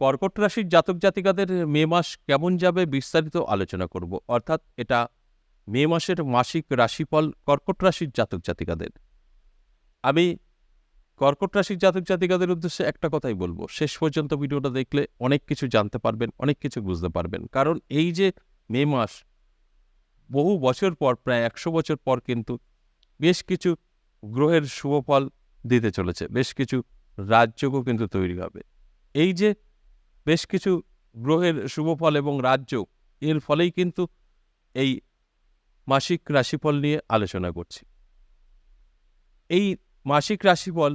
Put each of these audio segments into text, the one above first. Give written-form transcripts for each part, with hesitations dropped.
কর্কট রাশির জাতক জাতিকাদের মে মাস কেমন যাবে বিস্তারিত আলোচনা করব। অর্থাৎ এটা মে মাসের মাসিক রাশিফল কর্কট রাশির জাতক জাতিকাদের। আমি কর্কট রাশির জাতক জাতিকাদের উদ্দেশ্যে একটা কথাই বলবো, শেষ পর্যন্ত ভিডিওটা দেখলে অনেক কিছু জানতে পারবেন, অনেক কিছু বুঝতে পারবেন। কারণ এই যে মে মাস, বহু বছর পর, প্রায় 100 বছর পর কিন্তু বেশ কিছু গ্রহের শুভফল দিতে চলেছে, বেশ কিছু রাজযোগও কিন্তু তৈরি হবে। এই যে বেশ কিছু গ্রহের শুভফল এবং রাজযোগ, এর ফলেই কিন্তু এই মাসিক রাশিফল নিয়ে আলোচনা করছি। এই মাসিক রাশিফল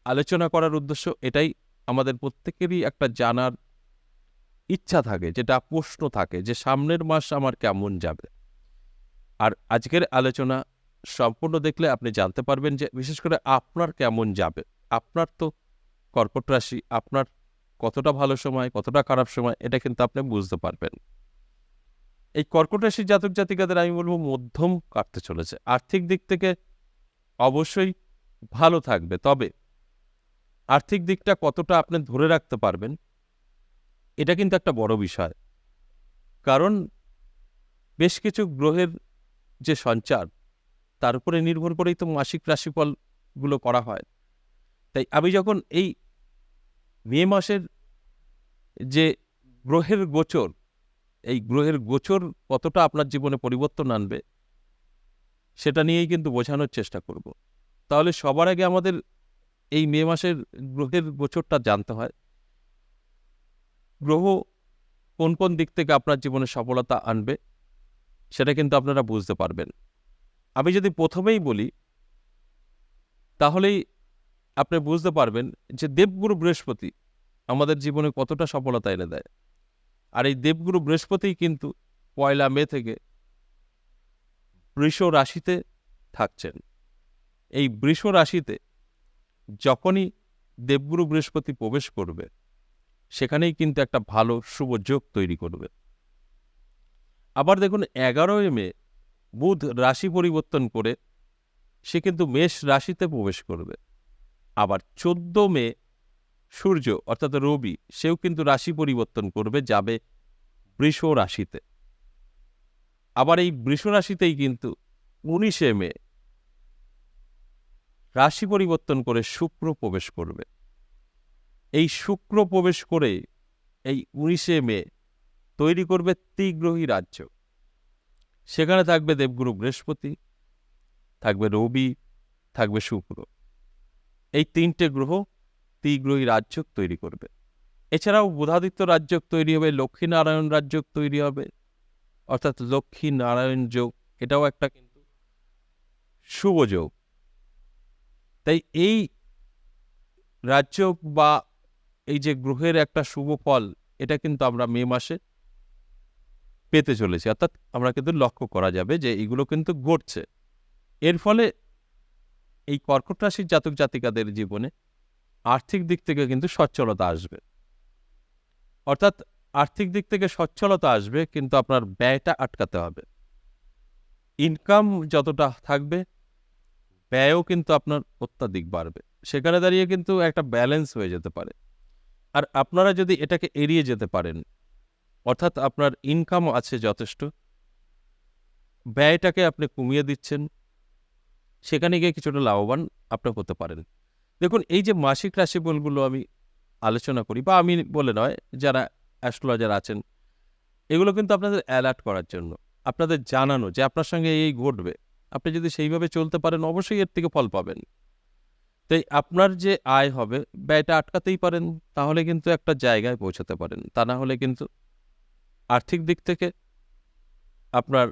আলোচনা করার উদ্দেশ্য এটাই, আমাদের প্রত্যেকেরই একটা জানার ইচ্ছা থাকে, যেটা প্রশ্ন থাকে যে সামনের মাস আমার কেমন যাবে। আর আজকের আলোচনা সম্পূর্ণ দেখলে আপনি জানতে পারবেন যে বিশেষ করে আপনার কেমন যাবে। আপনার তো কর্কট রাশি, আপনার কতটা ভালো সময়, কতটা খারাপ সময়, এটা কিন্তু আপনি বুঝতে পারবেন। এই কর্কট রাশির জাতক জাতিকাদের আমি বলবো মধ্যম কাটতে চলেছে। আর্থিক দিক থেকে অবশ্যই ভালো থাকবে, তবে আর্থিক দিকটা কতটা আপনি ধরে রাখতে পারবেন, এটা কিন্তু একটা বড় বিষয়। কারণ বেশ কিছু গ্রহের যে সঞ্চার, তার উপরে নির্ভর করেই তো মাসিক রাশিফলগুলো করা হয়। তাই আমি যখন এই মে মাসের যে গ্রহের গোচর, এই গ্রহের গোচর কতটা আপনার জীবনে পরিবর্তন আনবে, সেটা নিয়েই কিন্তু বোঝানোর চেষ্টা করব। তাহলে সবার আগে আমাদের এই মে মাসের গ্রহের গোচরটা জানতে হয়। গ্রহ কোন কোন দিক থেকে আপনার জীবনে সফলতা আনবে, সেটা কিন্তু আপনারা বুঝতে পারবেন। আমি যদি প্রথমেই বলি, তাহলেই আপনি বুঝতে পারবেন যে দেবগুরু বৃহস্পতি আমাদের জীবনে কতটা সফলতা এনে দেয়। আর এই দেবগুরু বৃহস্পতিই কিন্তু 1 মে থেকে বৃষ রাশিতে থাকছেন। এই বৃষ রাশিতে যখনই দেবগুরু বৃহস্পতি প্রবেশ করবে, সেখানেই কিন্তু একটা ভালো শুভ যোগ তৈরি করবে। আবার দেখুন, 11 মে বুধ রাশি পরিবর্তন করে সে কিন্তু মেষ রাশিতে প্রবেশ করবে। আবার 14 মে সূর্য অর্থাৎ রবি, সেও কিন্তু রাশি পরিবর্তন করবে, যাবে বৃষ রাশিতে। আবার এই বৃষ রাশিতেই কিন্তু 19 মে রাশি পরিবর্তন করে শুক্র প্রবেশ করবে। এই শুক্র প্রবেশ করে এই 19 মে তৈরি করবে ত্রিগ্রহী রাজ্য। সেখানে থাকবে দেবগুরু বৃহস্পতি, থাকবে রবি, থাকবে শুক্র। এই 3টে গ্রহ ত্রিগ্রহী রাজযোগ তৈরি করবে। এছাড়াও বুধাদিত্য রাজযোগ তৈরি হবে, লক্ষ্মীনারায়ণ রাজযোগ তৈরি হবে, অর্থাৎ লক্ষ্মী নারায়ণ যোগ, এটাও একটা কিন্তু শুভ যোগ। তাই এই রাজযোগ বা এই যে গ্রহের একটা শুভ ফল, এটা কিন্তু আমরা মে মাসে পেতে চলেছি। অর্থাৎ আমরা কিন্তু লক্ষ্য করা যাবে যে এগুলো কিন্তু ঘটছে। এর ফলে এই কর্কট রাশির জাতক জাতিকাদের জীবনে আর্থিক দিক থেকে কিন্তু সচ্ছলতা আসবে। অর্থাৎ আর্থিক দিক থেকে সচ্ছলতা আসবে, কিন্তু আপনার ব্যয়টা আটকাতে হবে। ইনকাম যতটা থাকবে, ব্যয়ও কিন্তু আপনার অত্যাধিক বাড়বে। সেখানে দাঁড়িয়ে কিন্তু একটা ব্যালেন্স হয়ে যেতে পারে। আর আপনারা যদি এটাকে এড়িয়ে যেতে পারেন, অর্থাৎ আপনার ইনকাম আছে যথেষ্ট, ব্যয়টাকে আপনি কমিয়ে দিচ্ছেন, সেখানে গিয়ে কিছুটা লাভবান আপনি হতে পারেন। দেখুন, এই যে মাসিক রাশিফলগুলো আমি আলোচনা করি, বা আমি বলে নয়, যারা অ্যাস্ট্রোলজার আছেন, এগুলো কিন্তু আপনাদের অ্যালার্ট করার জন্য, আপনাদের জানানো যে আপনার সঙ্গে এই ঘটবে। আপনি যদি সেইভাবে চলতে পারেন, অবশ্যই এর থেকে ফল পাবেন। তাই আপনার যে আয় হবে, ব্যয়টা আটকাতেই পারেন, তাহলে কিন্তু একটা জায়গায় পৌঁছাতে পারেন। তা না হলে কিন্তু আর্থিক দিক থেকে আপনার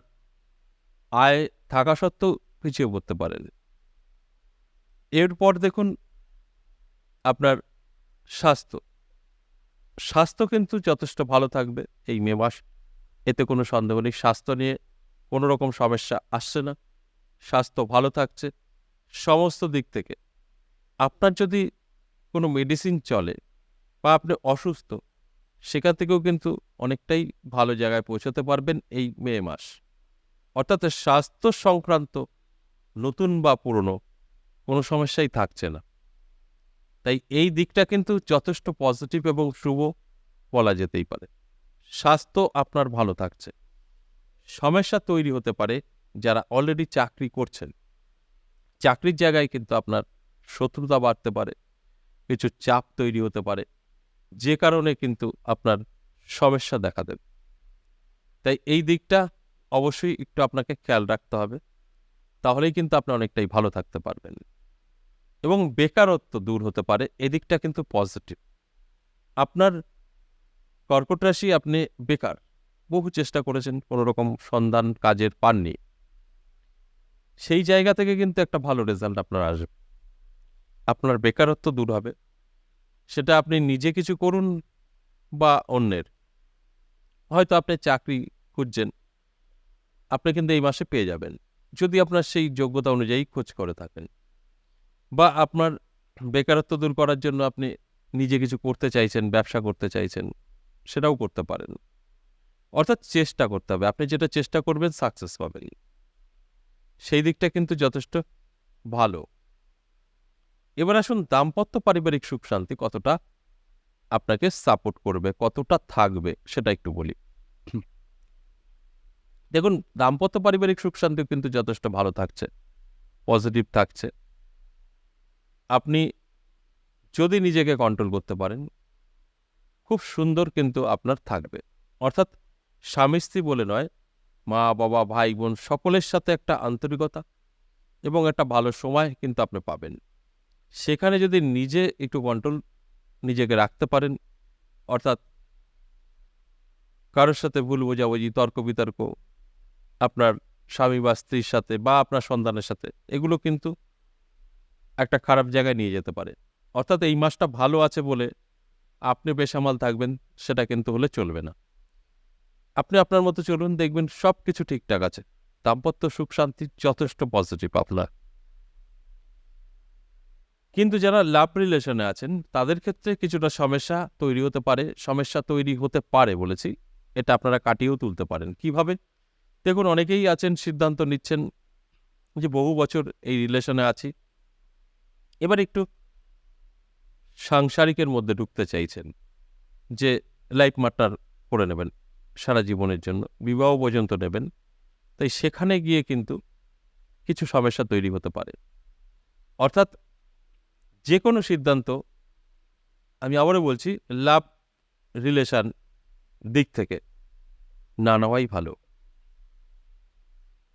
আয় থাকা সত্ত্বেও পিছিয়ে পড়তে পারেন। এরপর দেখুন আপনার স্বাস্থ্য। স্বাস্থ্য কিন্তু যথেষ্ট ভালো থাকবে এই মে মাস, এতে কোনো সন্দেহ নেই। স্বাস্থ্য নিয়ে কোনো রকম সমস্যা আসছে না, স্বাস্থ্য ভালো থাকছে সমস্ত দিক থেকে। আপনার যদি কোনো মেডিসিন চলে বা আপনি অসুস্থ, সেখান থেকেও কিন্তু অনেকটাই ভালো জায়গায় পৌঁছাতে পারবেন এই মে মাস। অর্থাৎ স্বাস্থ্য সংক্রান্ত নতুন বা পুরনো কোনো সমস্যাই থাকছে না। তাই এই দিকটা কিন্তু যথেষ্ট পজিটিভ এবং শুভ। বলা যেতেই পারে। স্বাস্থ্য আপনার ভালো থাকছে। সমস্যা তৈরি হতে পারে যারা অলরেডি চাকরি করছেন। চাকরির জায়গায় কিন্তু আপনার শত্রুতা বাড়তে পারে, কিছু চাপ তৈরি হতে পারে, যে কারণে কিন্তু আপনার সমস্যা দেখা দেবে। তাই এই দিকটা অবশ্যই একটু আপনাকে খেয়াল রাখতে হবে। তাহলেই কিন্তু আপনি অনেকটাই ভালো থাকতে পারবেন এবং বেকারত্ব দূর হতে পারে, এদিকটা কিন্তু পজিটিভ। আপনার কর্কট রাশি, আপনি বেকার, বহু চেষ্টা করেছেন, কোনো রকম সন্ধান কাজের পাননি, সেই জায়গা থেকে কিন্তু একটা ভালো রেজাল্ট আপনার আসবে। আপনার বেকারত্ব দূর হবে, সেটা আপনি নিজে কিছু করুন বা অন্যের। হয়তো আপনি চাকরি খুঁজছেন, আপনি কিন্তু এই মাসে পেয়ে যাবেন, যদি আপনার সেই যোগ্যতা অনুযায়ী খোঁজ করে থাকেন। বা আপনার বেকারত্ব দূর করার জন্য আপনি নিজে কিছু করতে চাইছেন, ব্যবসা করতে চাইছেন, সেটাও করতে পারেন। অর্থাৎ চেষ্টা করতে হবে, আপনি যেটা চেষ্টা করবেন সাকসেস পাবেন, সেই দিকটা কিন্তু যথেষ্ট ভালো। এবার আসুন দাম্পত্য পারিবারিক সুখ শান্তি কতটা আপনাকে সাপোর্ট করবে, কতটা থাকবে, সেটা একটু বলি। দেখুন, দাম্পত্য পারিবারিক সুখ শান্তি কিন্তু যথেষ্ট ভালো থাকছে, পজিটিভ থাকছে। আপনি যদি নিজেকে কন্ট্রোল করতে পারেন, খুব সুন্দর কিন্তু আপনার থাকবে। অর্থাৎ স্বামী স্ত্রী বলে নয়, মা বাবা ভাই বোন সকলের সাথে একটা আন্তরিকতা এবং একটা ভালো সময় কিন্তু আপনি পাবেন। সেখানে যদি নিজে একটু কন্ট্রোল নিজেকে রাখতে পারেন, অর্থাৎ কারোর সাথে ভুল বোঝাবুঝি, তর্ক বিতর্ক আপনার স্বামী বা স্ত্রীর সাথে বা আপনার সন্তানের সাথে, এগুলো কিন্তু একটা খারাপ জায়গায় নিয়ে যেতে পারে। অর্থাৎ এই মাসটা ভালো আছে বলে আপনি বেসামাল থাকবেন, সেটা কিন্তু হলে চলবে না। আপনি আপনার মতো চলুন, দেখবেন সব কিছু ঠিকঠাক আছে। দাম্পত্য সুখ শান্তি যথেষ্ট পজিটিভ আপনার। কিন্তু যারা লাভ রিলেশনে আছেন, তাদের ক্ষেত্রে কিছুটা সমস্যা তৈরি হতে পারে। সমস্যা তৈরি হতে পারে বলেছি, এটা আপনারা কাটিয়েও তুলতে পারেন। কিভাবে? দেখুন, অনেকেই আছেন সিদ্ধান্ত নিচ্ছেন যে বহু বছর এই রিলেশনে আছি, এবার একটু সাংসারিকের মধ্যে ঢুকতে চাইছেন, যে লাইফ মার্টার করে নেবেন সারা জীবনের জন্য, বিবাহ পর্যন্ত নেবেন। তাই সেখানে গিয়ে কিন্তু কিছু সমস্যা তৈরি হতে পারে। অর্থাৎ যে কোনো সিদ্ধান্ত, আমি আবারও বলছি, লাভ রিলেশন দিক থেকে না নেওয়াই ভালো।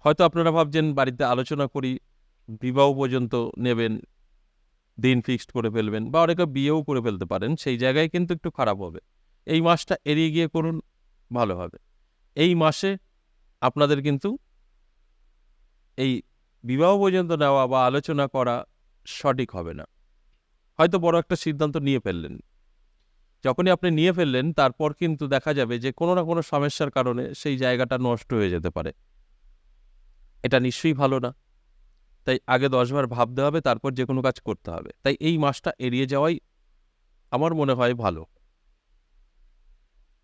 হয়তো আপনারা ভাবছেন বাড়িতে আলোচনা করি, বিবাহ পর্যন্ত নেবেন, দিন ফিক্সড করে ফেলবেন, বা অনেকে বিয়েও করে ফেলতে পারেন, সেই জায়গায় কিন্তু একটু খারাপ হবে। এই মাসটা এড়িয়ে গিয়ে করুন, ভালো হবে। এই মাসে আপনাদের কিন্তু এই বিবাহ পর্যন্ত নেওয়া বা আলোচনা করা সঠিক হবে না। হয়তো বড় একটা সিদ্ধান্ত নিয়ে ফেললেন, যখনই আপনি নিয়ে ফেললেন তারপর কিন্তু দেখা যাবে যে কোনো না কোনো সমস্যার কারণে সেই জায়গাটা নষ্ট হয়ে যেতে পারে। এটা নিশ্চয়ই ভালো না। তাই আগে ১০ বার ভাবতে হবে, তারপর যে কোনো কাজ করতে হবে। তাই এই মাসটা এড়িয়ে যাওয়াই আমার মনে হয় ভালো।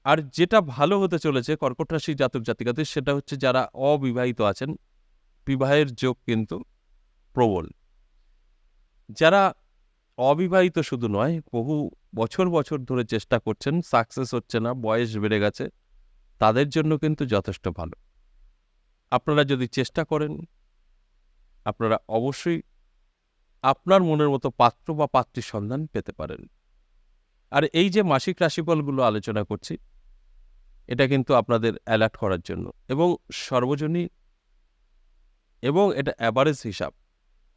আর যেটা ভালো হতে চলেছে কর্কট রাশির জাতক জাতিকাদের, সেটা হচ্ছে যারা অবিবাহিত আছেন, বিবাহের যোগ কিন্তু প্রবল। যারা অবিবাহিত শুধু নয়, বহু বছর বছর ধরে চেষ্টা করছেন, সাকসেস হচ্ছে না, বয়স বেড়ে গেছে, তাদের জন্য কিন্তু যথেষ্ট ভালো। আপনারা যদি চেষ্টা করেন, আপনারা অবশ্যই আপনার মনের মতো পাত্র বা পাত্রীর সন্ধান পেতে পারেন। আর এই যে মাসিক রাশিফলগুলো আলোচনা করছি, এটা কিন্তু আপনাদের অ্যালার্ট করার জন্য এবং সর্বজনীন, এবং এটা অ্যাভারেজ হিসাব।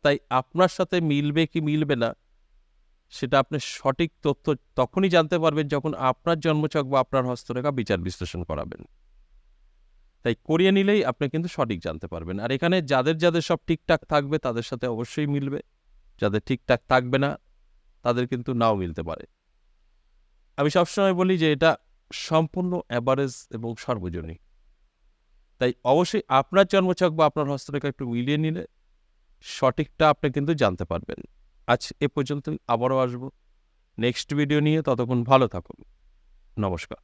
তাই আপনার সাথে মিলবে কি মিলবে না, সেটা আপনি সঠিক তথ্য তখনই জানতে পারবেন যখন আপনার জন্মছক বা আপনার হস্তরেখা বিচার বিশ্লেষণ করাবেন। তাই করিয়ে নিলেই আপনি কিন্তু সঠিক জানতে পারবেন। আর এখানে যাদের যাদের সব ঠিকঠাক থাকবে তাদের সাথে অবশ্যই মিলবে, যাদের ঠিকঠাক থাকবে না তাদের কিন্তু নাও মিলতে পারে। আমি সবসময় বলি যে এটা সম্পূর্ণ অ্যাভারেজ এবং সর্বজনীন। তাই অবশ্যই আপনার জন্মছক বা আপনার হস্তরেখা একটু মিলিয়ে নিলে সঠিকটা আপনি কিন্তু জানতে পারবেন। আজ এ পর্যন্তই, আবারও আসবো নেক্সট ভিডিও নিয়ে। ততক্ষণ ভালো থাকুন। নমস্কার।